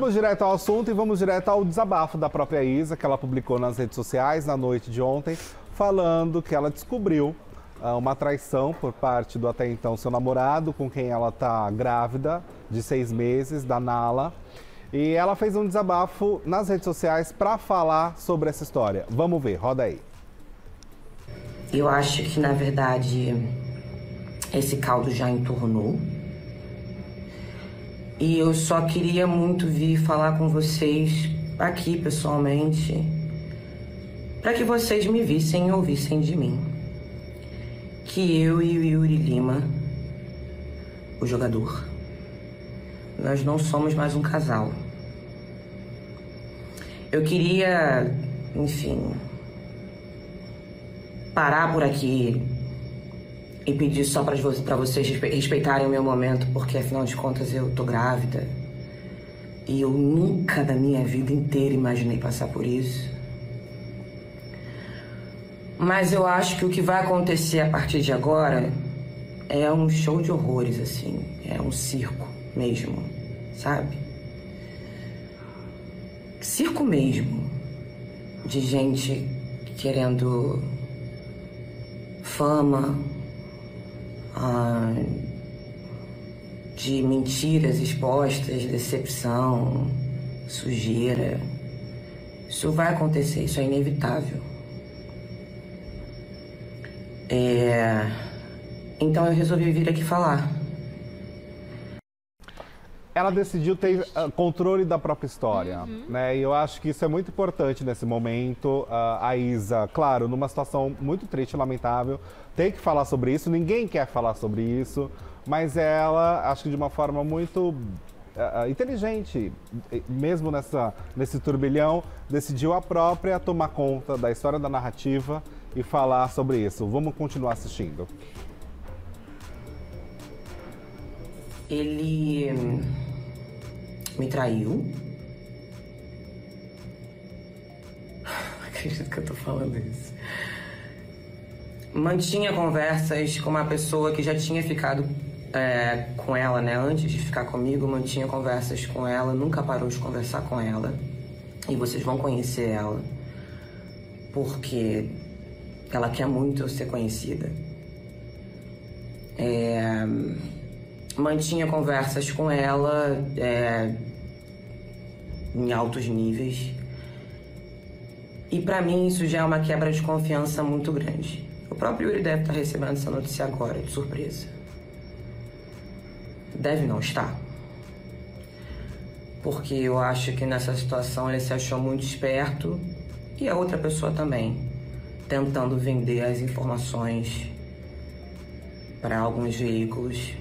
Vamos direto ao assunto e vamos direto ao desabafo da própria Isa, que ela publicou nas redes sociais na noite de ontem, falando que ela descobriu uma traição por parte do até então seu namorado, com quem ela está grávida de 6 meses, da Nala. E ela fez um desabafo nas redes sociais para falar sobre essa história. Vamos ver, roda aí. Eu acho que, na verdade, esse caldo já entornou. E eu só queria muito vir falar com vocês aqui, pessoalmente, para que vocês me vissem e ouvissem de mim. Que eu e o Yuri Lima, o jogador, nós não somos mais um casal. Eu queria, enfim, parar por aqui e pedir só para vocês respeitarem o meu momento, porque afinal de contas eu tô grávida. E eu nunca na minha vida inteira imaginei passar por isso. Mas eu acho que o que vai acontecer a partir de agora é um show de horrores, assim. É um circo mesmo, sabe? Circo mesmo. De gente querendo fama, de mentiras expostas, decepção, sujeira. Isso vai acontecer, isso é inevitável. Então eu resolvi vir aqui falar. Ela decidiu ter controle da própria história, né? E eu acho que isso é muito importante nesse momento. A Isa, claro, numa situação muito triste e lamentável, tem que falar sobre isso. Ninguém quer falar sobre isso, mas ela, acho que de uma forma muito inteligente, mesmo nesse turbilhão, decidiu a própria tomar conta da história, da narrativa e falar sobre isso. Vamos continuar assistindo. Ele me traiu. Não acredito que eu tô falando isso. Mantinha conversas com uma pessoa que já tinha ficado com ela, né? Antes de ficar comigo, mantinha conversas com ela, nunca parou de conversar com ela. E vocês vão conhecer ela, porque ela quer muito ser conhecida. Mantinha conversas com ela em altos níveis. E pra mim isso já é uma quebra de confiança muito grande. O próprio Yuri deve estar recebendo essa notícia agora, de surpresa. Deve não estar. Porque eu acho que nessa situação ele se achou muito esperto, e a outra pessoa também, tentando vender as informações para alguns veículos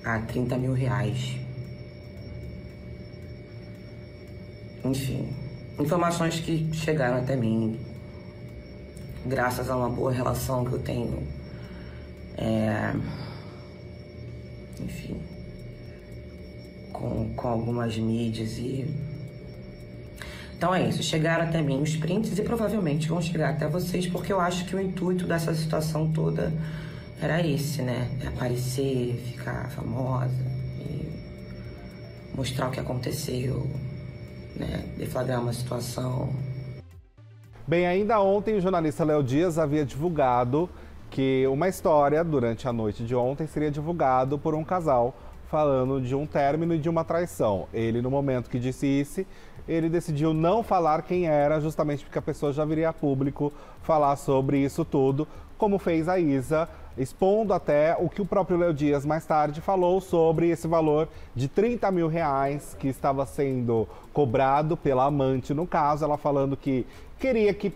a 30 mil reais. Enfim, informações que chegaram até mim graças a uma boa relação que eu tenho, enfim, com algumas mídias e... Então é isso, chegaram até mim os prints e provavelmente vão chegar até vocês, porque eu acho que o intuito dessa situação toda era esse, né? Aparecer, ficar famosa e mostrar o que aconteceu, né? Deflagrar uma situação. Bem, ainda ontem o jornalista Léo Dias havia divulgado que uma história, durante a noite de ontem, seria divulgado por um casal falando de um término e de uma traição. Ele, no momento que disse isso, ele decidiu não falar quem era, justamente porque a pessoa já viria a público falar sobre isso tudo, como fez a Isa, expondo até o que o próprio Léo Dias mais tarde falou sobre esse valor de 30 mil reais que estava sendo cobrado pela amante, no caso, ela falando que queria que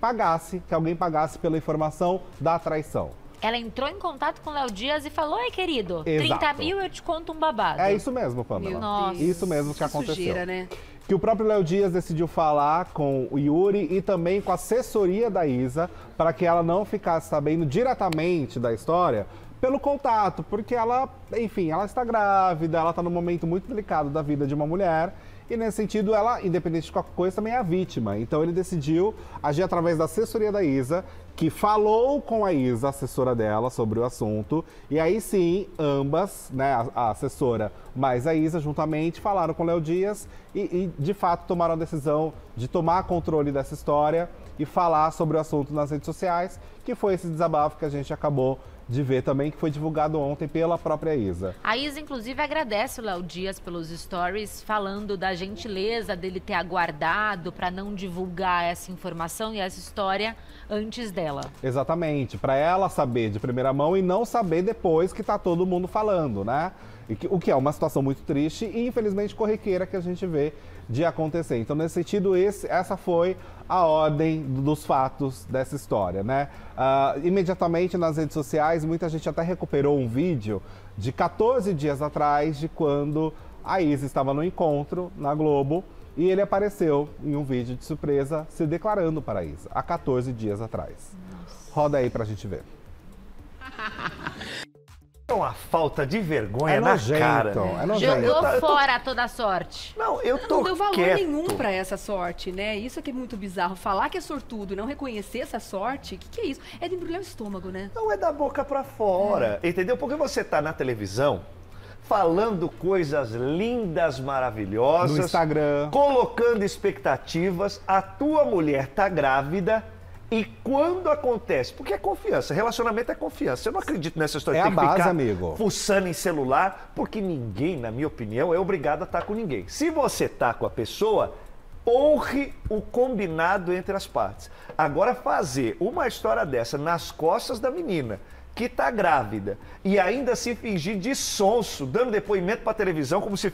alguém pagasse pela informação da traição. Ela entrou em contato com o Léo Dias e falou: "Ei, querido, Exato. 30 mil eu te conto um babado." É isso mesmo, Pamela. Nossa. Isso mesmo que aconteceu. Sujeira, né? Que o próprio Léo Dias decidiu falar com o Yuri e também com a assessoria da Isa, para que ela não ficasse sabendo diretamente da história pelo contato, porque ela, enfim, ela está grávida, ela está num momento muito delicado da vida de uma mulher E nesse sentido, ela, independente de qualquer coisa, também é a vítima. Então ele decidiu agir através da assessoria da Isa, que falou com a Isa, a assessora dela, sobre o assunto. E aí sim, ambas, né, a assessora mais a Isa, juntamente, falaram com o Léo Dias e de fato tomaram a decisão de tomar controle dessa história e falar sobre o assunto nas redes sociais, que foi esse desabafo que a gente acabou de ver também, que foi divulgado ontem pela própria Isa. A Isa, inclusive, agradece o Léo Dias pelos stories, falando da gentileza dele ter aguardado para não divulgar essa informação e essa história antes dela. Exatamente, para ela saber de primeira mão e não saber depois que tá todo mundo falando, né? O que é uma situação muito triste e, infelizmente, corriqueira que a gente vê de acontecer. Então, nesse sentido, essa foi a ordem dos fatos dessa história, né? Imediatamente nas redes sociais, muita gente até recuperou um vídeo de 14 dias atrás, de quando a Isa estava no encontro na Globo e ele apareceu em um vídeo de surpresa se declarando para a Isa, há 14 dias atrás. Nossa. Roda aí pra gente ver. É uma falta de vergonha na cara. É nojento. Jogou fora toda a sorte. Não, eu tô Não deu valor quieto. nenhum pra essa sorte, né? Isso é que é muito bizarro. Falar que é sortudo e não reconhecer essa sorte, o que é isso? É de embrulhar o estômago, né? Não é da boca pra fora, entendeu? Porque você tá na televisão falando coisas lindas, maravilhosas. No Instagram. Colocando expectativas. A tua mulher tá grávida. E quando acontece, porque é confiança, relacionamento é confiança. Eu não acredito nessa história É de a ter base, que ficar amigo. fuçando em celular, porque ninguém, na minha opinião, é obrigado a estar com ninguém. Se você tá com a pessoa, honre o combinado entre as partes. Agora, fazer uma história dessa nas costas da menina, que tá grávida, e ainda se fingir de sonso, dando depoimento pra televisão como se...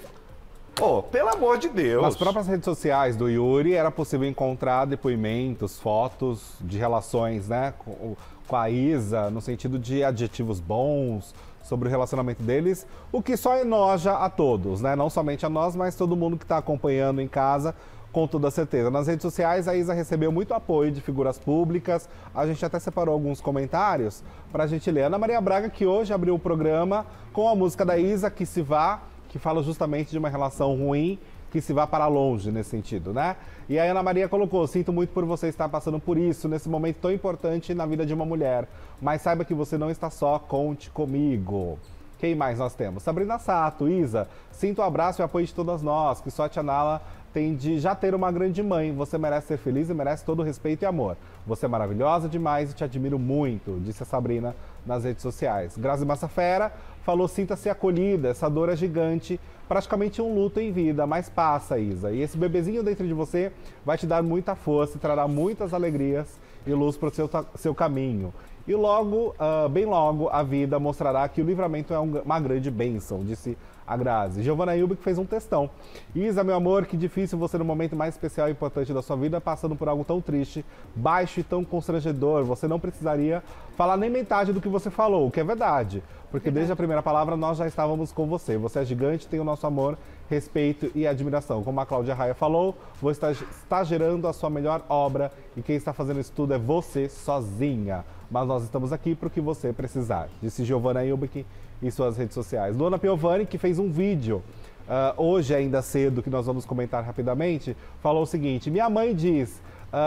Pô, pelo amor de Deus. Nas próprias redes sociais do Yuri era possível encontrar depoimentos, fotos de relações, né, com a Isa, no sentido de adjetivos bons sobre o relacionamento deles, o que só enoja a todos, né, não somente a nós, mas todo mundo que está acompanhando em casa, com toda certeza. Nas redes sociais, a Isa recebeu muito apoio de figuras públicas, a gente até separou alguns comentários para a gente ler. Ana Maria Braga, que hoje abriu o programa com a música da Isa, Que Se Vá, que fala justamente de uma relação ruim que se vá para longe nesse sentido, né? E a Ana Maria colocou: sinto muito por você estar passando por isso nesse momento tão importante na vida de uma mulher, mas saiba que você não está só, conte comigo. Quem mais nós temos? Sabrina Sato: Isa, sinto o abraço e apoio de todas nós, que só a Tia Nala tem de já ter uma grande mãe. Você merece ser feliz e merece todo o respeito e amor. Você é maravilhosa demais e te admiro muito, disse a Sabrina nas redes sociais. Grazi Massafera falou: sinta-se acolhida, essa dor é gigante, praticamente um luto em vida, mas passa, Isa. E esse bebezinho dentro de você vai te dar muita força e trará muitas alegrias e luz para o seu caminho. E logo, bem logo, a vida mostrará que o livramento é uma grande bênção, disse a Grazi. Giovana Hilbe, que fez um textão: Isa, meu amor, que difícil você no momento mais especial e importante da sua vida, passando por algo tão triste, baixo e tão constrangedor. Você não precisaria falar nem metade do que você falou, o que é verdade. Porque desde a primeira palavra nós já estávamos com você. Você é gigante, tem o nosso amor, respeito e admiração. Como a Cláudia Raia falou, você está gerando a sua melhor obra e quem está fazendo isso tudo é você sozinha. Mas nós estamos aqui para o que você precisar, disse Giovana Hilbeck em suas redes sociais. Dona Piovani, que fez um vídeo hoje ainda cedo, que nós vamos comentar rapidamente, falou o seguinte: minha mãe diz,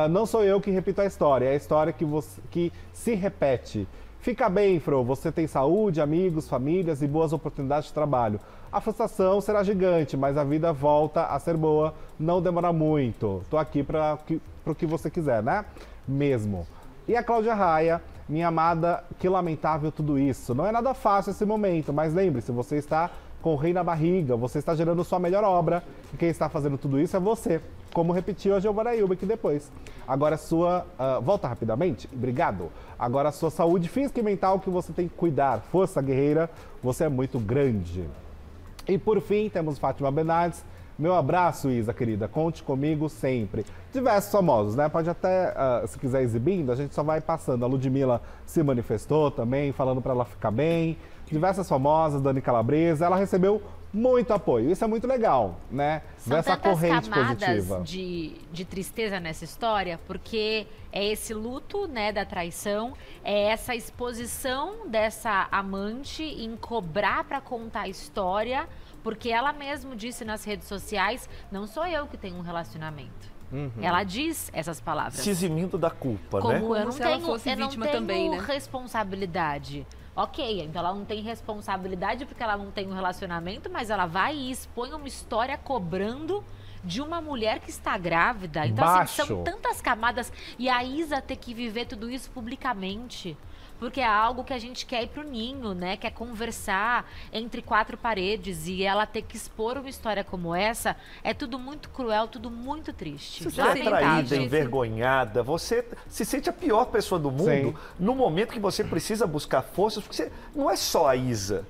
não sou eu que repito a história, é a história que se repete. Fica bem, Fro, você tem saúde, amigos, famílias e boas oportunidades de trabalho. A frustração será gigante, mas a vida volta a ser boa, não demora muito. Tô aqui para o que você quiser, né? Mesmo. E a Cláudia Raia: minha amada, que lamentável tudo isso. Não é nada fácil esse momento, mas lembre-se, você está com o rei na barriga, você está gerando sua melhor obra e quem está fazendo tudo isso é você. Como repetiu a Giovana Hilbeck depois. Agora a sua... volta rapidamente, obrigado. Agora a sua saúde física e mental que você tem que cuidar. Força, guerreira, você é muito grande. E por fim, temos Fátima Bernardes. Meu abraço, Isa, querida. Conte comigo sempre. Diversos famosos, né? Pode até, se quiser exibindo, a gente só vai passando. A Ludmilla se manifestou também, falando para ela ficar bem. Diversas famosas, Dani Calabresa. Ela recebeu muito apoio. Isso é muito legal, né? São Dessa tantas corrente camadas positiva. de tristeza nessa história, porque é esse luto, né, da traição, é essa exposição dessa amante em cobrar para contar a história Porque ela mesma disse nas redes sociais, não sou eu que tenho um relacionamento. Ela diz essas palavras. Se eximindo da culpa, né? Como eu não se ela tenho, fosse eu não vítima tenho também, né? responsabilidade. Ok, então ela não tem responsabilidade porque ela não tem um relacionamento, mas ela vai e expõe uma história cobrando de uma mulher que está grávida. Então, assim, são tantas camadas. E a Isa ter que viver tudo isso publicamente. Porque é algo que a gente quer ir pro ninho, né? Quer conversar entre quatro paredes. E ela ter que expor uma história como essa é tudo muito cruel, tudo muito triste. Você é traída, envergonhada, você se sente a pior pessoa do mundo no momento que você precisa buscar forças, porque você, não é só a Isa.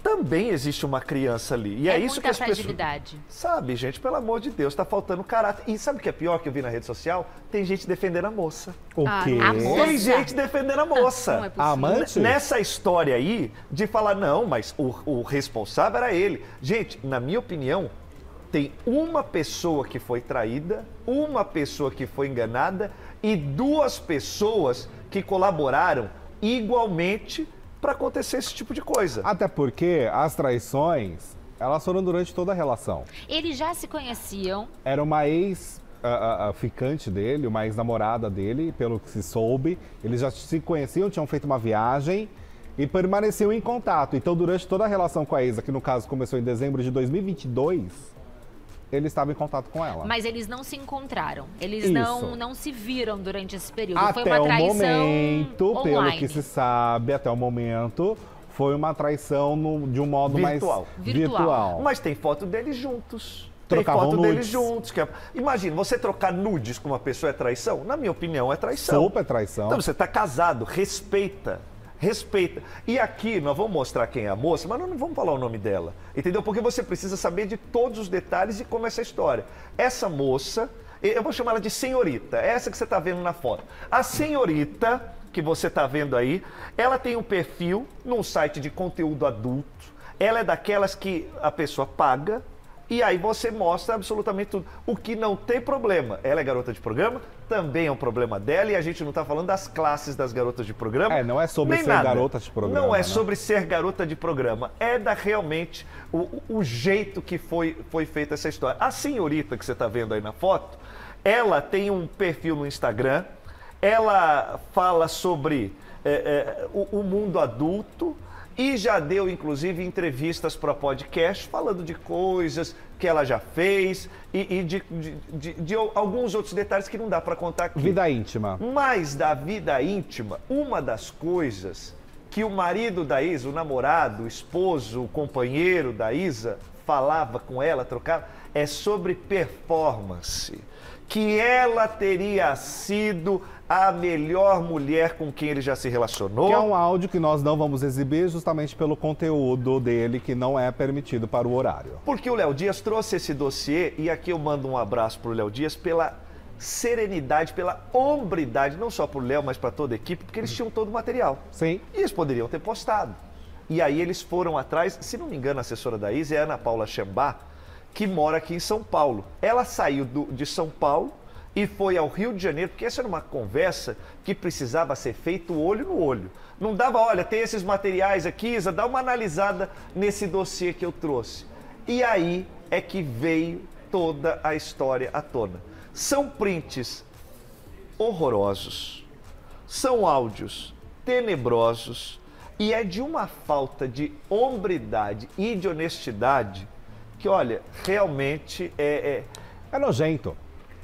Também existe uma criança ali. E é isso que as fragilidade. pessoas... Sabe, gente, pelo amor de Deus, tá faltando caráter. E sabe o que é pior que eu vi na rede social? Tem gente defendendo a moça. O quê? A moça? Tem gente defendendo a moça. Não é possível. A amante? Nessa história aí, de falar, não, mas o responsável era ele. Gente, na minha opinião, tem uma pessoa que foi traída, uma pessoa que foi enganada e 2 pessoas que colaboraram igualmente para acontecer esse tipo de coisa. Até porque as traições, elas foram durante toda a relação. Eles já se conheciam. Era uma ex-ficante dele, uma ex-namorada dele, pelo que se soube. Eles já se conheciam, tinham feito uma viagem e permaneciam em contato. Então, durante toda a relação com a Isa, que no caso começou em dezembro de 2022... ele estava em contato com ela. Mas eles não se encontraram. Eles Isso. não se viram durante esse período. Até foi uma traição o momento, online. pelo que se sabe, até o momento, foi uma traição de um modo Virtual. mais virtual. Mas tem foto deles juntos. Trocavam tem foto nudes. deles juntos. Imagina, você trocar nudes com uma pessoa é traição? Na minha opinião, é traição. Super traição. Então você está casado, respeita. Respeita. E aqui nós vamos mostrar quem é a moça, mas não vamos falar o nome dela. Entendeu? Porque você precisa saber de todos os detalhes e como é essa história. Essa moça, eu vou chamar ela de senhorita, essa que você está vendo na foto. A senhorita que você está vendo aí, ela tem um perfil num site de conteúdo adulto. Ela é daquelas que a pessoa paga e aí você mostra absolutamente tudo. O que não tem problema. Ela é garota de programa, também é um problema dela e a gente não está falando das classes das garotas de programa. Não é sobre ser garota de programa. Não é né? sobre ser garota de programa. É realmente o jeito que foi feita essa história. A senhorita que você está vendo aí na foto, ela tem um perfil no Instagram, ela fala sobre o mundo adulto, e já deu, inclusive, entrevistas para podcast falando de coisas que ela já fez e de alguns outros detalhes que não dá para contar aqui. Vida íntima. Mas da vida íntima, uma das coisas que o marido da Isa, o namorado, o esposo, o companheiro da Isa, falava com ela, trocava, é sobre performance. Que ela teria sido a melhor mulher com quem ele já se relacionou. Que é um áudio que nós não vamos exibir justamente pelo conteúdo dele, que não é permitido para o horário. Porque o Léo Dias trouxe esse dossiê, e aqui eu mando um abraço para o Léo Dias pela serenidade, pela hombridade, não só para o Léo, mas para toda a equipe, porque eles tinham todo o material. Sim. E eles poderiam ter postado. E aí eles foram atrás, se não me engano, a assessora da Isa é a Ana Paula Chambá, que mora aqui em São Paulo. Ela saiu de São Paulo e foi ao Rio de Janeiro, porque essa era uma conversa que precisava ser feita olho no olho. Não dava, olha, tem esses materiais aqui, Isa, dá uma analisada nesse dossiê que eu trouxe. E aí é que veio toda a história à tona. São prints horrorosos, são áudios tenebrosos e é de uma falta de hombridade e de honestidade que, olha, realmente é nojento.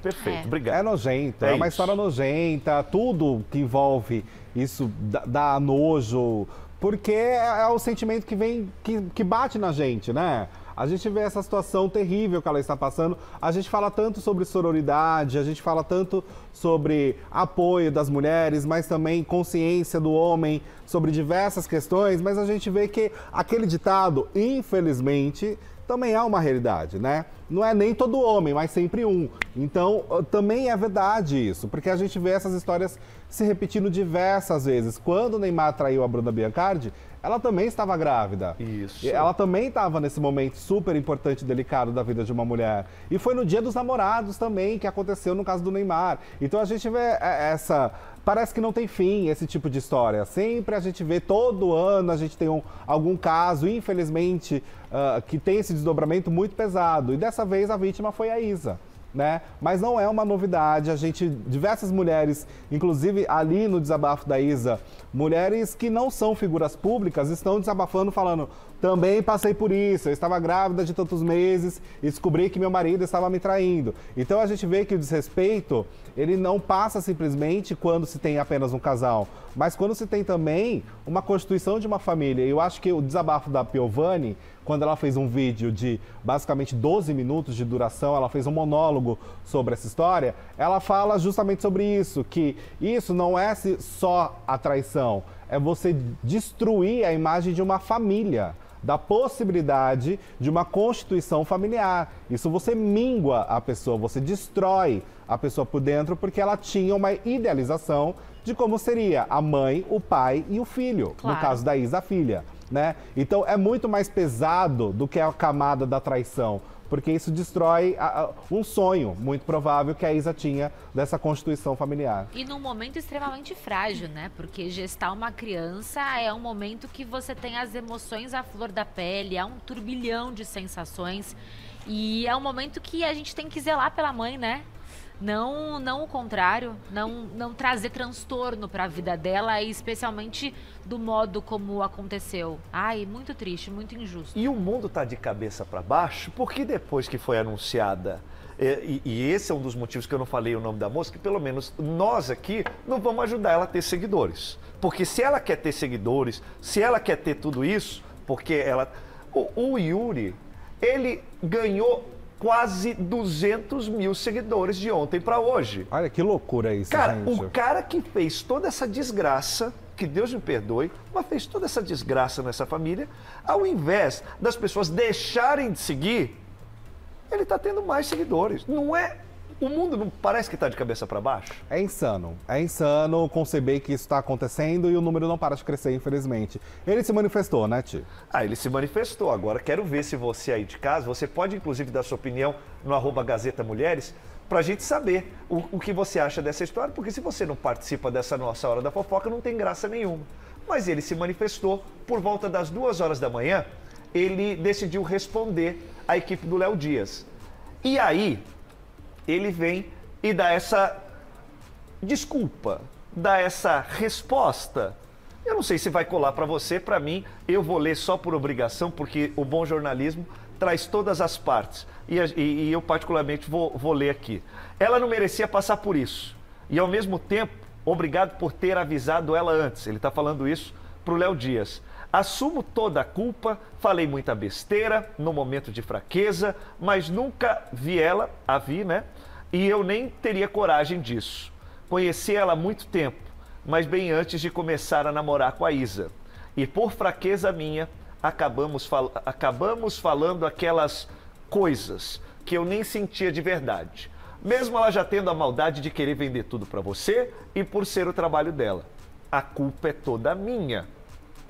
Perfeito, obrigado. É nojento, é uma isso. história nojenta, tudo que envolve isso dá nojo, porque é o sentimento que vem, que bate na gente, né? A gente vê essa situação terrível que ela está passando, a gente fala tanto sobre sororidade, a gente fala tanto sobre apoio das mulheres, mas também consciência do homem sobre diversas questões, mas a gente vê que aquele ditado, infelizmente, também é uma realidade, né? Não é nem todo homem, mas sempre um. Então, também é verdade isso, porque a gente vê essas histórias se repetindo diversas vezes. Quando o Neymar traiu a Bruna Biancardi, ela também estava grávida. Isso. Ela também estava nesse momento super importante e delicado da vida de uma mulher. E foi no Dia dos Namorados também que aconteceu no caso do Neymar. Então a gente vê essa... Parece que não tem fim esse tipo de história. Sempre a gente vê, todo ano a gente tem algum caso, infelizmente, que tem esse desdobramento muito pesado. E dessa vez a vítima foi a Isa. Né? Mas não é uma novidade, diversas mulheres, inclusive ali no desabafo da Isa, mulheres que não são figuras públicas estão desabafando, falando, também passei por isso, eu estava grávida de tantos meses e descobri que meu marido estava me traindo. Então a gente vê que o desrespeito, ele não passa simplesmente quando se tem apenas um casal, mas quando se tem também uma constituição de uma família. E eu acho que o desabafo da Piovani, quando ela fez um vídeo de basicamente 12 minutos de duração, ela fez um monólogo sobre essa história, ela fala justamente sobre isso, que isso não é só a traição, é você destruir a imagem de uma família, da possibilidade de uma constituição familiar. Isso você mingua a pessoa, você destrói a pessoa por dentro, porque ela tinha uma idealização de como seria a mãe, o pai e o filho, claro. No caso da Isa, a filha. Né? Então é muito mais pesado do que a camada da traição, porque isso destrói um sonho muito provável que a Isa tinha dessa constituição familiar. E num momento extremamente frágil, né? Porque gestar uma criança é um momento que você tem as emoções à flor da pele, há um turbilhão de sensações e é um momento que a gente tem que zelar pela mãe, né? Não o contrário, não trazer transtorno para a vida dela, e especialmente do modo como aconteceu. Ai, muito triste, muito injusto. E o mundo está de cabeça para baixo, porque depois que foi anunciada, e esse é um dos motivos que eu não falei o nome da moça, que pelo menos nós aqui não vamos ajudar ela a ter seguidores. Porque se ela quer ter seguidores, se ela quer ter tudo isso, porque ela... O Yuri, ele ganhou quase 200 mil seguidores de ontem para hoje. Olha que loucura isso, cara, gente. O cara que fez toda essa desgraça, que Deus me perdoe, mas fez toda essa desgraça nessa família, ao invés das pessoas deixarem de seguir, ele está tendo mais seguidores. Não é... O mundo não parece que está de cabeça para baixo? É insano conceber que isso está acontecendo e o número não para de crescer, infelizmente. Ele se manifestou, né, Ti? Ele se manifestou. Agora, quero ver se você aí de casa, você pode inclusive dar sua opinião no @Gazeta Mulheres, para a gente saber o que você acha dessa história, porque se você não participa dessa nossa Hora da Fofoca, não tem graça nenhuma. Mas ele se manifestou por volta das 2 horas da manhã, ele decidiu responder à equipe do Léo Dias. E aí... ele vem e dá essa desculpa, dá essa resposta. Eu não sei se vai colar para você, para mim, eu vou ler só por obrigação, porque o bom jornalismo traz todas as partes. E eu particularmente vou ler aqui. Ela não merecia passar por isso. E ao mesmo tempo, obrigado por ter avisado ela antes. Ele está falando isso para o Léo Dias. Assumo toda a culpa, falei muita besteira no momento de fraqueza, mas nunca a vi, né? E eu nem teria coragem disso. Conheci ela há muito tempo, mas bem antes de começar a namorar com a Isa. E por fraqueza minha, acabamos falando aquelas coisas que eu nem sentia de verdade. Mesmo ela já tendo a maldade de querer vender tudo para você e por ser o trabalho dela. A culpa é toda minha.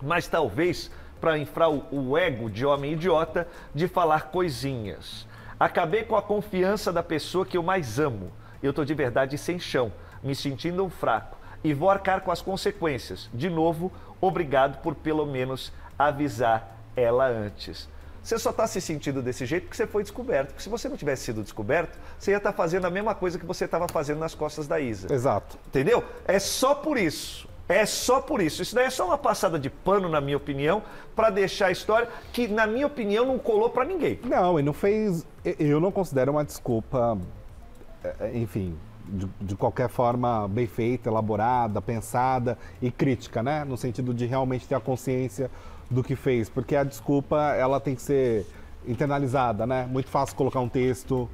Mas talvez para inflar o ego de homem idiota de falar coisinhas. Acabei com a confiança da pessoa que eu mais amo. Eu tô de verdade sem chão, me sentindo um fraco e vou arcar com as consequências. De novo, obrigado por pelo menos avisar ela antes. Você só está se sentindo desse jeito porque você foi descoberto. Porque se você não tivesse sido descoberto, você ia estar fazendo a mesma coisa que você estava fazendo nas costas da Isa. Exato. Entendeu? É só por isso. É só por isso. Isso daí é só uma passada de pano, na minha opinião, para deixar a história que, na minha opinião, não colou para ninguém. Não, e não fez... Eu não considero uma desculpa, enfim, de qualquer forma bem feita, elaborada, pensada e crítica, né? No sentido de realmente ter a consciência do que fez. Porque a desculpa, ela tem que ser internalizada, né? Muito fácil colocar um texto,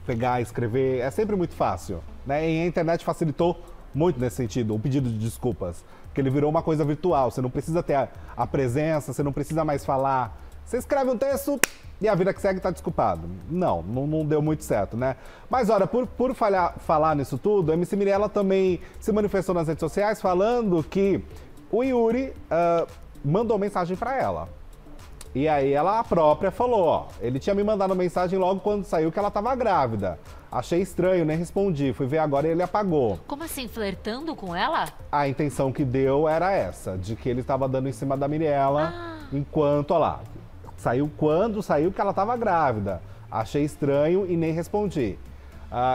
pegar, escrever. É sempre muito fácil, né? E a internet facilitou muito nesse sentido, o pedido de desculpas. Porque ele virou uma coisa virtual. Você não precisa ter a presença, você não precisa mais falar. Você escreve um texto e a vida que segue está desculpado. Não deu muito certo, né? Mas, olha, por falar nisso tudo, a MC Mirella também se manifestou nas redes sociais falando que o Yuri mandou mensagem pra ela. E aí ela própria falou, ó, ele tinha me mandado mensagem logo quando saiu que ela tava grávida. Achei estranho, nem respondi. Fui ver agora e ele apagou. Como assim, flertando com ela? A intenção que deu era essa, de que ele estava dando em cima da Mirella, enquanto, ó lá, saiu quando saiu que ela tava grávida. Achei estranho e nem respondi.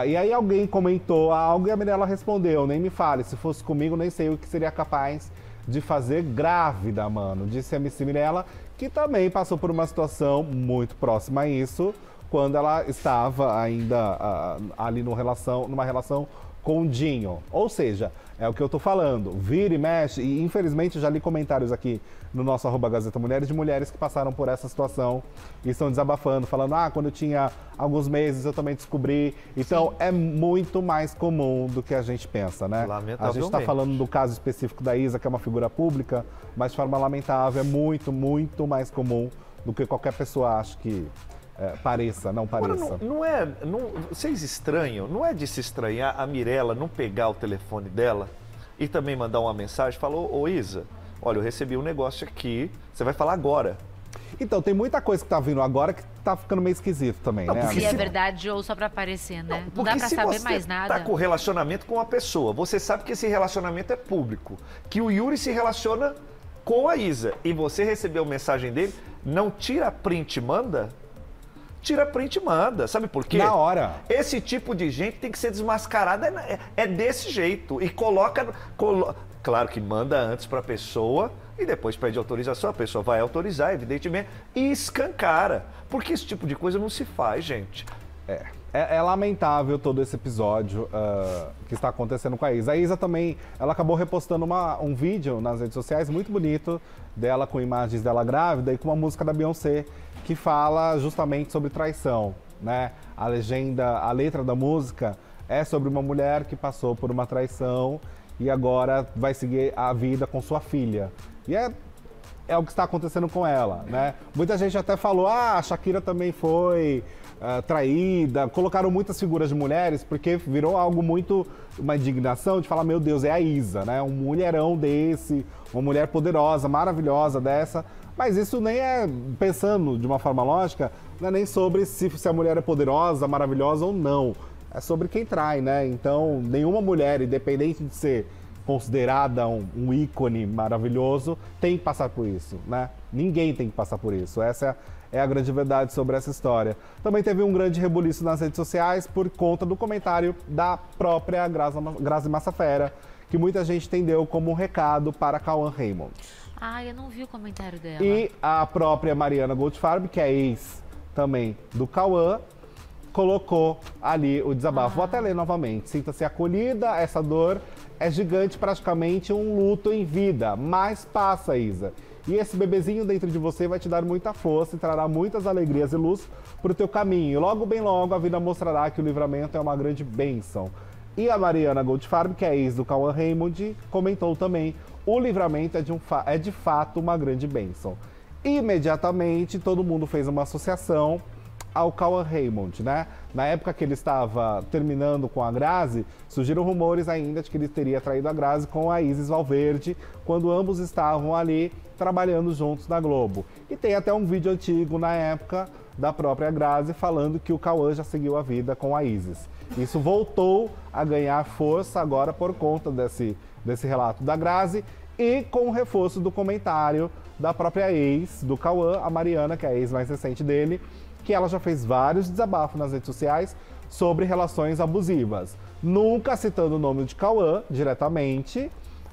E aí alguém comentou algo e a Mirella respondeu, nem me fale, se fosse comigo nem sei o que seria capaz de fazer grávida, mano. Disse a MC Mirella, que também passou por uma situação muito próxima a isso, quando ela estava ainda ali numa relação com o Dinho. Ou seja, é o que eu tô falando, vira e mexe, e infelizmente eu já li comentários aqui no nosso @Gazeta Mulheres, de mulheres que passaram por essa situação e estão desabafando, falando, quando eu tinha alguns meses eu também descobri. Então, é muito mais comum do que a gente pensa, né? A gente tá falando do caso específico da Isa, que é uma figura pública, mas de forma lamentável, é muito, muito mais comum do que qualquer pessoa acha que pareça, não pareça. Agora, vocês estranham, não é de se estranhar a Mirella não pegar o telefone dela e também mandar uma mensagem, falou, ô Isa, olha, eu recebi um negócio aqui, você vai falar agora. Então, tem muita coisa que tá vindo agora que tá ficando meio esquisito também, né? Se é verdade ou só pra aparecer, né? Não dá pra saber mais nada. Tá com relacionamento com uma pessoa, você sabe que esse relacionamento é público, que o Yuri se relaciona com a Isa e você recebeu mensagem dele, não tira print e manda? Tira print e manda, sabe por quê? Na hora. Esse tipo de gente tem que ser desmascarada, é desse jeito. E claro que manda antes para a pessoa e depois pede autorização, a pessoa vai autorizar, evidentemente, e escancara. Porque esse tipo de coisa não se faz, gente. É lamentável todo esse episódio que está acontecendo com a Isa. A Isa também, ela acabou repostando um vídeo nas redes sociais muito bonito dela com imagens dela grávida e com uma música da Beyoncé que fala justamente sobre traição, né? A letra da música é sobre uma mulher que passou por uma traição e agora vai seguir a vida com sua filha. E é o que está acontecendo com ela, né? Muita gente até falou, a Shakira também foi traída, colocaram muitas figuras de mulheres, porque virou algo muito, uma indignação de falar, meu Deus, é a Isa, né? Um mulherão desse, uma mulher poderosa, maravilhosa dessa. Mas isso nem é, pensando de uma forma lógica, não é nem sobre se a mulher é poderosa, maravilhosa ou não. É sobre quem trai, né? Então, nenhuma mulher, independente de ser considerada um ícone maravilhoso, tem que passar por isso, né? Ninguém tem que passar por isso. Essa é a grande verdade sobre essa história. Também teve um grande rebuliço nas redes sociais por conta do comentário da própria Grazi Massafera, que muita gente entendeu como um recado para Cauã Raymond. Eu não vi o comentário dela. E a própria Mariana Goldfarb, que é ex também do Cauã, colocou ali o desabafo. Vou até ler novamente. Sinta-se acolhida, essa dor é gigante, praticamente um luto em vida, mas passa, Isa. E esse bebezinho dentro de você vai te dar muita força e trará muitas alegrias e luz para o teu caminho. E logo, bem logo, a vida mostrará que o livramento é uma grande bênção. E a Mariana Goldfarb, que é ex do Cauã Raymond, comentou também: o livramento é de fato uma grande bênção. Imediatamente, todo mundo fez uma associação ao Cauã Raymond, né? Na época que ele estava terminando com a Grazi, surgiram rumores ainda de que ele teria traído a Grazi com a Isis Valverde, quando ambos estavam ali trabalhando juntos na Globo. E tem até um vídeo antigo na época da própria Grazi falando que o Cauã já seguiu a vida com a Isis. Isso voltou a ganhar força agora por conta desse relato da Grazi e com o reforço do comentário da própria ex do Cauã, a Mariana, que é a ex mais recente dele, que ela já fez vários desabafos nas redes sociais sobre relações abusivas. Nunca citando o nome de Cauã diretamente,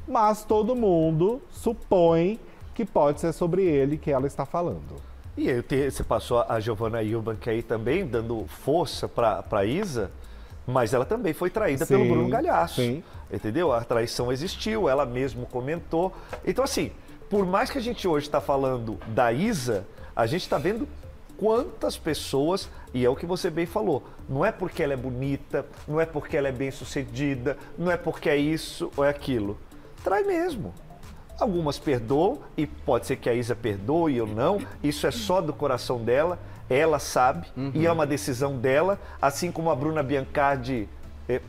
mas todo mundo supõe que pode ser sobre ele que ela está falando. E aí você passou a Giovanna Eubank aí também, dando força para Isa, mas ela também foi traída pelo Bruno Galhaço. Sim. Entendeu? A traição existiu, ela mesma comentou. Então, assim, por mais que a gente hoje está falando da Isa, a gente está vendo quantas pessoas, e é o que você bem falou, não é porque ela é bonita, não é porque ela é bem-sucedida, não é porque é isso ou é aquilo. Trai mesmo. Algumas perdoam, e pode ser que a Isa perdoe ou não, isso é só do coração dela, ela sabe, e é uma decisão dela, assim como a Bruna Biancardi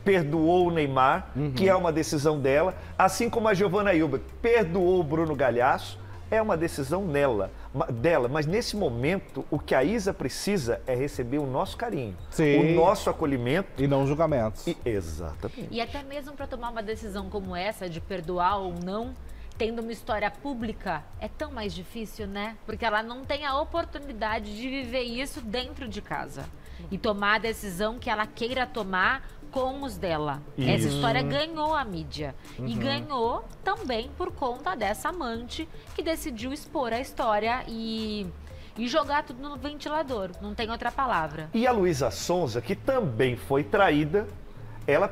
perdoou o Neymar, que é uma decisão dela, assim como a Giovanna Eubank perdoou o Bruno Galhaço, é uma decisão dela, mas nesse momento o que a Isa precisa é receber o nosso carinho, Sim. o nosso acolhimento. E não julgamentos. Exatamente. E até mesmo para tomar uma decisão como essa, de perdoar ou não, tendo uma história pública, é tão mais difícil, né? Porque ela não tem a oportunidade de viver isso dentro de casa. E tomar a decisão que ela queira tomar com os dela. Isso. Essa história ganhou a mídia. E ganhou também por conta dessa amante que decidiu expor a história e jogar tudo no ventilador. Não tem outra palavra. E a Luísa Sonza, que também foi traída, ela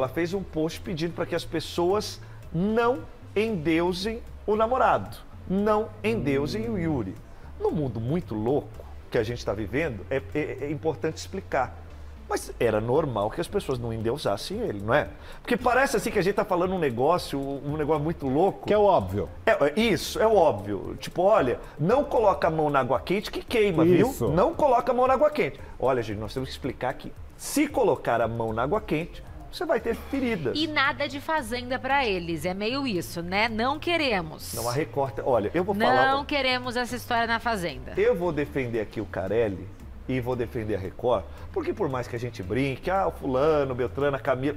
fez um post pedindo para que as pessoas não endeusem o namorado, não endeusem o Yuri. No mundo muito louco que a gente está vivendo, é importante explicar. Mas era normal que as pessoas não endeusassem ele, não é? Porque parece assim que a gente está falando um negócio muito louco. Que é o óbvio. Isso, é o óbvio. Tipo, olha, não coloca a mão na água quente que queima, Isso. viu? Não coloca a mão na água quente. Olha, gente, nós temos que explicar que se colocar a mão na água quente, você vai ter feridas. E nada de fazenda pra eles, é meio isso, né? Não queremos. Não, a Record... Olha, eu vou falar... Não queremos essa história na fazenda. Eu vou defender aqui o Carelli e vou defender a Record, porque por mais que a gente brinque, o fulano, o Beltrano, a Camila,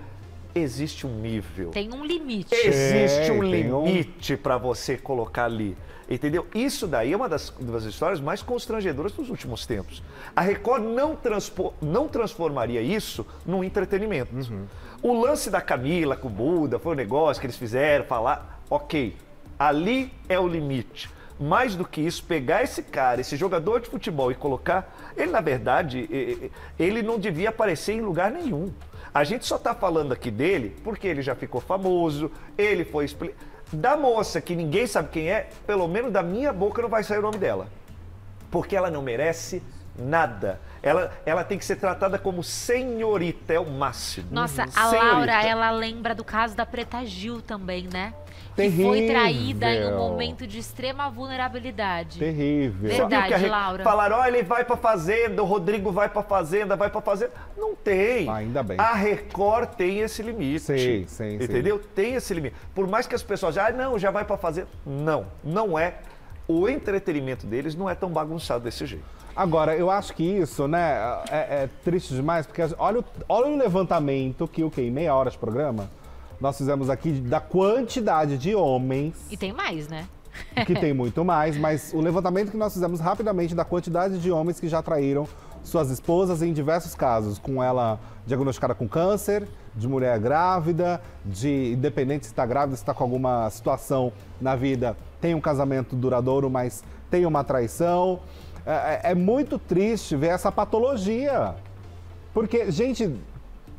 existe um nível. Tem um limite. Existe um tem limite para você colocar ali, entendeu? Isso daí é uma das histórias mais constrangedoras dos últimos tempos. A Record não transformaria isso num entretenimento. O lance da Camila com o Buda foi um negócio que eles fizeram, falar, ok, ali é o limite. Mais do que isso, pegar esse cara, esse jogador de futebol e colocar, ele na verdade, ele não devia aparecer em lugar nenhum. A gente só está falando aqui dele porque ele já ficou famoso, ele foi... Da moça, que ninguém sabe quem é, pelo menos da minha boca não vai sair o nome dela. Porque ela não merece nada. Ela tem que ser tratada como senhorita, é o máximo. Nossa, a Senhorita. Laura, ela lembra do caso da Preta Gil também, né? Terrível. Que foi traída em um momento de extrema vulnerabilidade. Terrível. Verdade, Sabia que Laura. Falaram, ele vai pra fazenda, o Rodrigo vai pra fazenda, Não tem. Ainda bem. A Record tem esse limite. Sim. Entendeu? Tem esse limite. Por mais que as pessoas já vai pra fazenda. Não é. O entretenimento deles não é tão bagunçado desse jeito. Agora, eu acho que isso, né, é triste demais, porque olha o levantamento que em meia hora de programa, nós fizemos aqui da quantidade de homens. E tem mais, né? Que tem muito mais, mas o levantamento que nós fizemos rapidamente da quantidade de homens que já traíram suas esposas em diversos casos, com ela diagnosticada com câncer, de mulher grávida, de independente se está grávida, se está com alguma situação na vida, tem um casamento duradouro, mas tem uma traição. É muito triste ver essa patologia, porque, gente,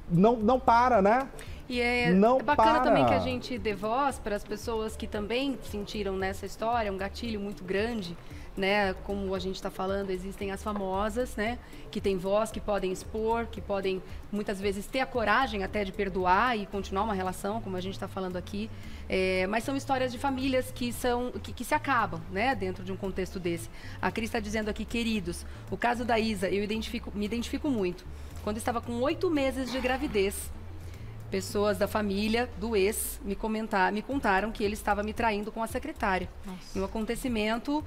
não para, né? E é bacana também que a gente dê voz para as pessoas que também sentiram nessa história um gatilho muito grande, né? Como a gente está falando, existem as famosas, né? Que têm voz, que podem expor, que podem muitas vezes ter a coragem até de perdoar e continuar uma relação, como a gente está falando aqui. Mas são histórias de famílias que se acabam, né? Dentro de um contexto desse. A Cris está dizendo aqui, queridos, o caso da Isa, eu me identifico muito. Quando estava com 8 meses de gravidez, pessoas da família do ex me contaram que ele estava me traindo com a secretária. Nossa. Em um acontecimento,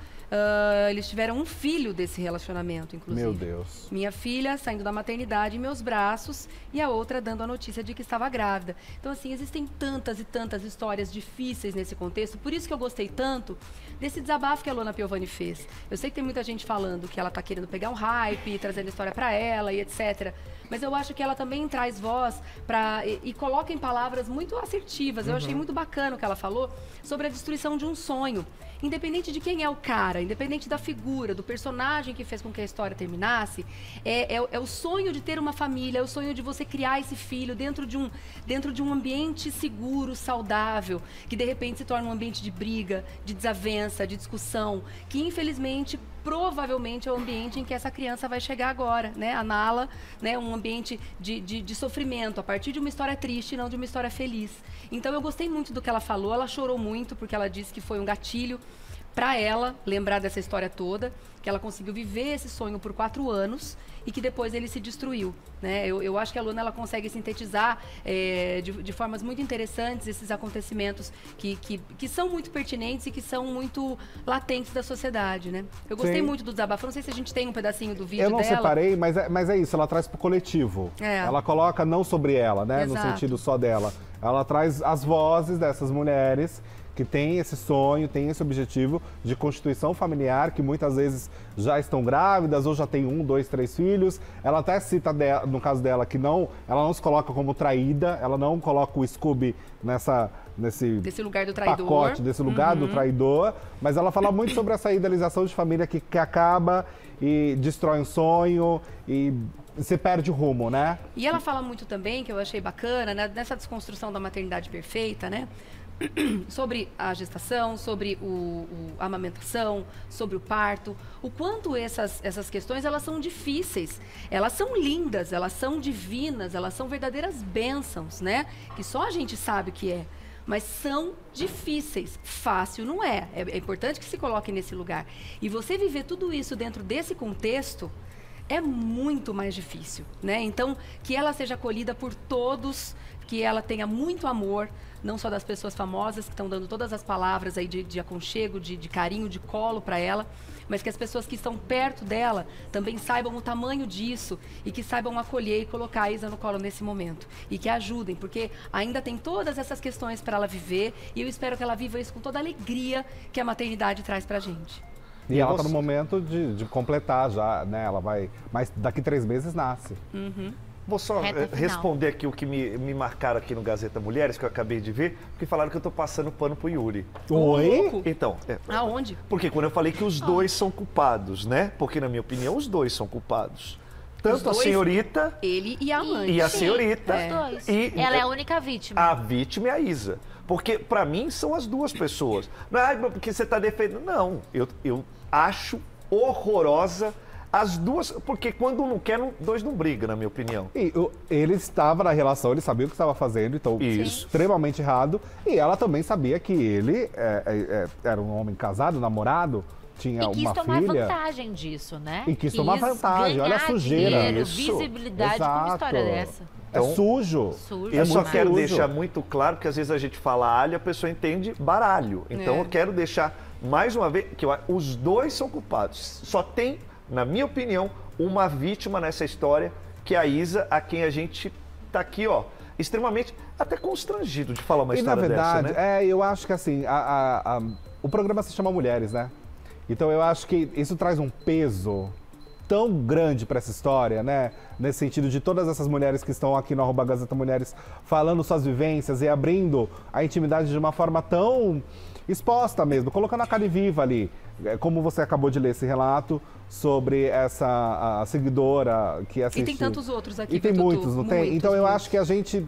eles tiveram um filho desse relacionamento, inclusive. Meu Deus. Minha filha saindo da maternidade em meus braços e a outra dando a notícia de que estava grávida. Então, assim, existem tantas e tantas histórias difíceis nesse contexto. Por isso que eu gostei tanto desse desabafo que a Luana Piovani fez. Eu sei que tem muita gente falando que ela está querendo pegar um hype, trazendo história para ela e etc. Mas eu acho que ela também traz voz e coloca em palavras muito assertivas. Eu achei muito bacana o que ela falou sobre a destruição de um sonho. Independente de quem é o cara, independente da figura, do personagem que fez com que a história terminasse, é o sonho de ter uma família, é o sonho de você criar esse filho dentro de um ambiente seguro, saudável, que de repente se torna um ambiente de briga, de desavença, de discussão, que infelizmente provavelmente é o ambiente em que essa criança vai chegar agora, né? A Nala, né? Um ambiente de sofrimento, a partir de uma história triste, não de uma história feliz. Então eu gostei muito do que ela falou, ela chorou muito porque ela disse que foi um gatilho para ela lembrar dessa história toda, que ela conseguiu viver esse sonho por 4 anos e que depois ele se destruiu, né? Eu acho que a Luana ela consegue sintetizar de formas muito interessantes esses acontecimentos que são muito pertinentes e que são muito latentes da sociedade, né? Eu gostei muito do desabafo. Não sei se a gente tem um pedacinho do vídeo dela. Eu não separei, mas é isso. Ela traz pro coletivo. Ela coloca não sobre ela, né? Exato. No sentido só dela. Ela traz as vozes dessas mulheres que têm esse sonho, têm esse objetivo de constituição familiar, que muitas vezes já estão grávidas ou já têm 1, 2, 3 filhos. Ela até cita, no caso dela, que ela não se coloca como traída, ela não coloca o Scooby desse lugar do traidor. Pacote, desse lugar do traidor, mas ela fala muito sobre essa idealização de família que acaba e destrói um sonho e você perde o rumo, né? E ela fala muito também, que eu achei bacana, né, nessa desconstrução da maternidade perfeita, né? Sobre a gestação, sobre a amamentação, sobre o parto, o quanto essas questões elas são difíceis, elas são lindas, elas são divinas, elas são verdadeiras bênçãos, né? Que só a gente sabe o que é, mas são difíceis, fácil não é. É importante que se coloque nesse lugar. E você viver tudo isso dentro desse contexto é muito mais difícil, né? Então, que ela seja acolhida por todos, que ela tenha muito amor, não só das pessoas famosas que estão dando todas as palavras aí de aconchego, de carinho, de colo para ela, mas que as pessoas que estão perto dela também saibam o tamanho disso e que saibam acolher e colocar a Isa no colo nesse momento. E que ajudem, porque ainda tem todas essas questões para ela viver e eu espero que ela viva isso com toda a alegria que a maternidade traz pra gente. E ela está no momento de completar já, né? Ela vai... Mas daqui 3 meses nasce. Vou só responder aqui o que me marcaram aqui no Gazeta Mulheres, que eu acabei de ver, porque falaram que eu tô passando pano pro Yuri. Oi? Então... Aonde? Porque quando eu falei que os dois são culpados, né? Porque, na minha opinião, os dois são culpados. Tanto a senhorita... Ele e a mãe. E a senhorita. Os dois. E ela é a única vítima. A vítima é a Isa. Porque, pra mim, são as duas pessoas. Não é porque você tá defendendo... Não, eu acho horrorosa as duas, porque quando um não quer, dois não brigam, na minha opinião. E ele estava na relação, ele sabia o que estava fazendo, então extremamente errado. E ela também sabia que ele era um homem casado, namorado, tinha uma filha. E quis tomar vantagem disso, né? E quis tomar vantagem, olha a sujeira. Dinheiro, visibilidade com uma história dessa. Então, é sujo. Eu só quero deixar muito claro, porque às vezes a gente fala alho, a pessoa entende baralho. Então eu quero deixar mais uma vez que os dois são culpados. Só tem, na minha opinião, uma vítima nessa história, que é a Isa, a quem a gente tá aqui, ó, extremamente até constrangido de falar uma história dessa, né? Na verdade, eu acho que assim, o programa se chama Mulheres, né? Então eu acho que isso traz um peso tão grande para essa história, né? Nesse sentido de todas essas mulheres que estão aqui no @Gazeta Mulheres falando suas vivências e abrindo a intimidade de uma forma tão exposta mesmo, colocando a carne viva ali. Como você acabou de ler esse relato sobre a seguidora que assiste. E tem tantos outros aqui. E tem muitos, não tem? Então eu acho que a gente,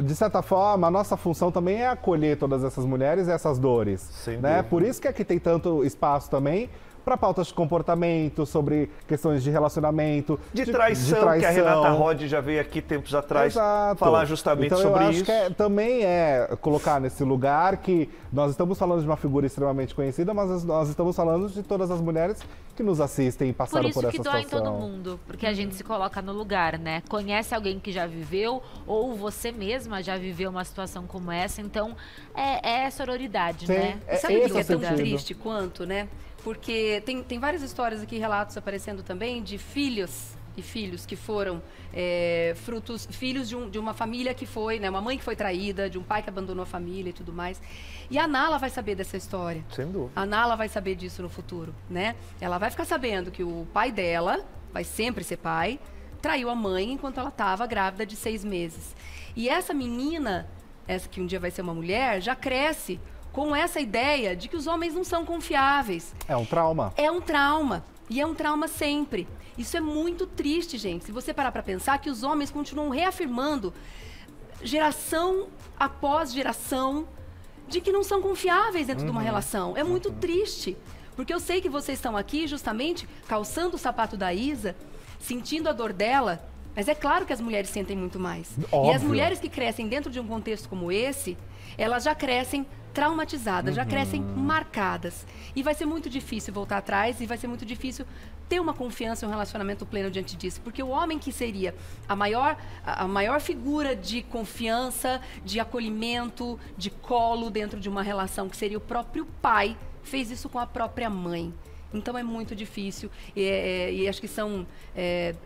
de certa forma, a nossa função também é acolher todas essas mulheres e essas dores. Né? Por isso que aqui tem tanto espaço também para pautas de comportamento, sobre questões de relacionamento. De traição, que a Renata Rod já veio aqui tempos atrás falar justamente então, sobre eu isso. Acho que também é colocar nesse lugar que nós estamos falando de uma figura extremamente conhecida, mas nós estamos falando de todas as mulheres que nos assistem e passaram por essa situação. Por isso que dói em todo mundo, porque a gente se coloca no lugar, né? Conhece alguém que já viveu, ou você mesma já viveu uma situação como essa, então é sororidade, né? Sabe o que é tão triste quanto, né? Porque tem várias histórias aqui, relatos aparecendo também de filhos e filhos que foram filhos de uma família que foi, né, uma mãe que foi traída, de um pai que abandonou a família e tudo mais. E a Nala vai saber dessa história. Sem dúvida. A Nala vai saber disso no futuro, né? Ela vai ficar sabendo que o pai dela, vai sempre ser pai, traiu a mãe enquanto ela estava grávida de 6 meses. E essa menina, essa que um dia vai ser uma mulher, já cresce com essa ideia de que os homens não são confiáveis. É um trauma. É um trauma. E é um trauma sempre. Isso é muito triste, gente. Se você parar para pensar que os homens continuam reafirmando, geração após geração, de que não são confiáveis dentro de uma relação. É muito triste. Porque eu sei que vocês estão aqui justamente calçando o sapato da Isa, sentindo a dor dela, Mas é claro que as mulheres sentem muito mais. Óbvio. E as mulheres que crescem dentro de um contexto como esse, elas já crescem traumatizadas, já crescem marcadas. E vai ser muito difícil voltar atrás e vai ser muito difícil ter uma confiança e um relacionamento pleno diante disso. Porque o homem que seria a maior figura de confiança, de acolhimento, de colo dentro de uma relação, que seria o próprio pai, fez isso com a própria mãe. Então é muito difícil e acho que são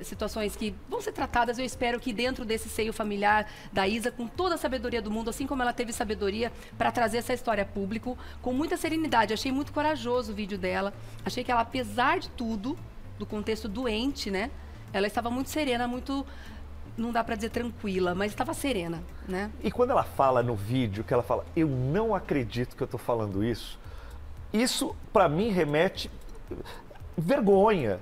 situações que vão ser tratadas. Eu espero que dentro desse seio familiar da Isa, com toda a sabedoria do mundo, assim como ela teve sabedoria para trazer essa história a público, com muita serenidade. Achei muito corajoso o vídeo dela. Achei que ela, apesar de tudo, do contexto doente, né? Ela estava muito serena, muito... Não dá para dizer tranquila, mas estava serena, né? E quando ela fala no vídeo, que ela fala, eu não acredito que eu estou falando isso, para mim remete... vergonha,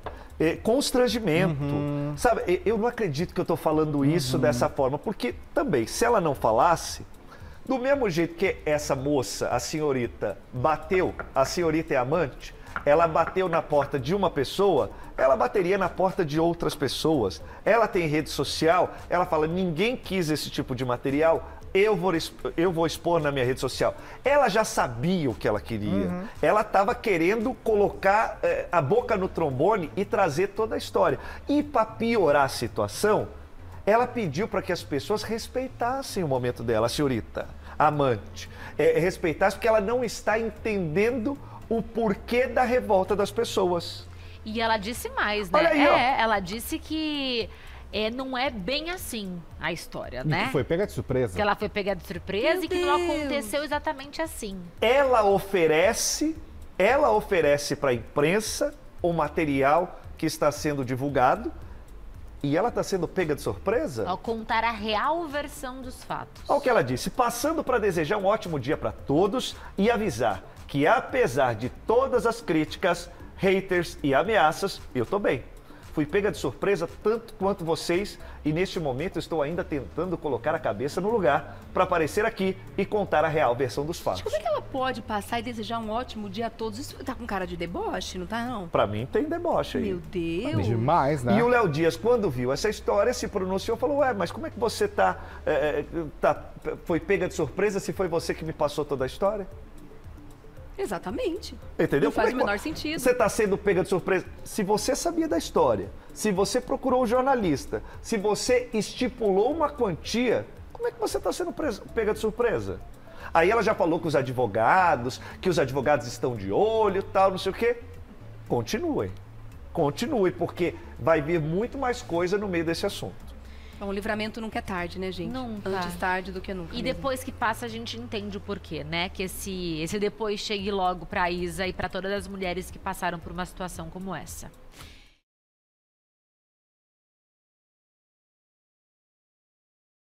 constrangimento, sabe? Eu não acredito que eu estou falando isso dessa forma, porque também, se ela não falasse, do mesmo jeito que essa moça, a senhorita, a senhorita é amante, ela bateu na porta de uma pessoa, ela bateria na porta de outras pessoas. Ela tem rede social, ela fala, ninguém quis esse tipo de material, eu vou expor na minha rede social. Ela já sabia o que ela queria. Ela estava querendo colocar a boca no trombone e trazer toda a história. E para piorar a situação, ela pediu para que as pessoas respeitassem o momento dela, a senhorita, a amante. Respeitassem porque ela não está entendendo o porquê da revolta das pessoas. E ela disse mais, né? Olha aí, ela disse que... não é bem assim a história, né? Que foi pega de surpresa. Que ela foi pega de surpresa e que não aconteceu exatamente assim. Ela oferece para a imprensa o material que está sendo divulgado e ela está sendo pega de surpresa? Ao contar a real versão dos fatos. Olha o que ela disse, passando para desejar um ótimo dia para todos e avisar que apesar de todas as críticas, haters e ameaças, eu tô bem. Fui pega de surpresa tanto quanto vocês e neste momento estou ainda tentando colocar a cabeça no lugar para aparecer aqui e contar a real versão dos fatos. Como é que ela pode passar e desejar um ótimo dia a todos? Isso tá com cara de deboche, não tá não? Pra mim tem deboche aí. Meu Deus. Demais, né? E o Léo Dias, quando viu essa história, se pronunciou e falou, mas como é que você foi pega de surpresa se foi você que me passou toda a história? Exatamente. Entendeu? Não faz o menor sentido. Você está sendo pega de surpresa. Se você sabia da história, se você procurou um jornalista, se você estipulou uma quantia, como é que você está sendo pega de surpresa? Aí ela já falou com os advogados, que os advogados estão de olho, tal, não sei o quê. Continue, porque vai vir muito mais coisa no meio desse assunto. Bom, o livramento nunca é tarde, né, gente? Nunca. Antes tarde do que nunca. E mesmo. depois que passa, a gente entende o porquê, né? Que esse depois chegue logo pra Isa e pra todas as mulheres que passaram por uma situação como essa.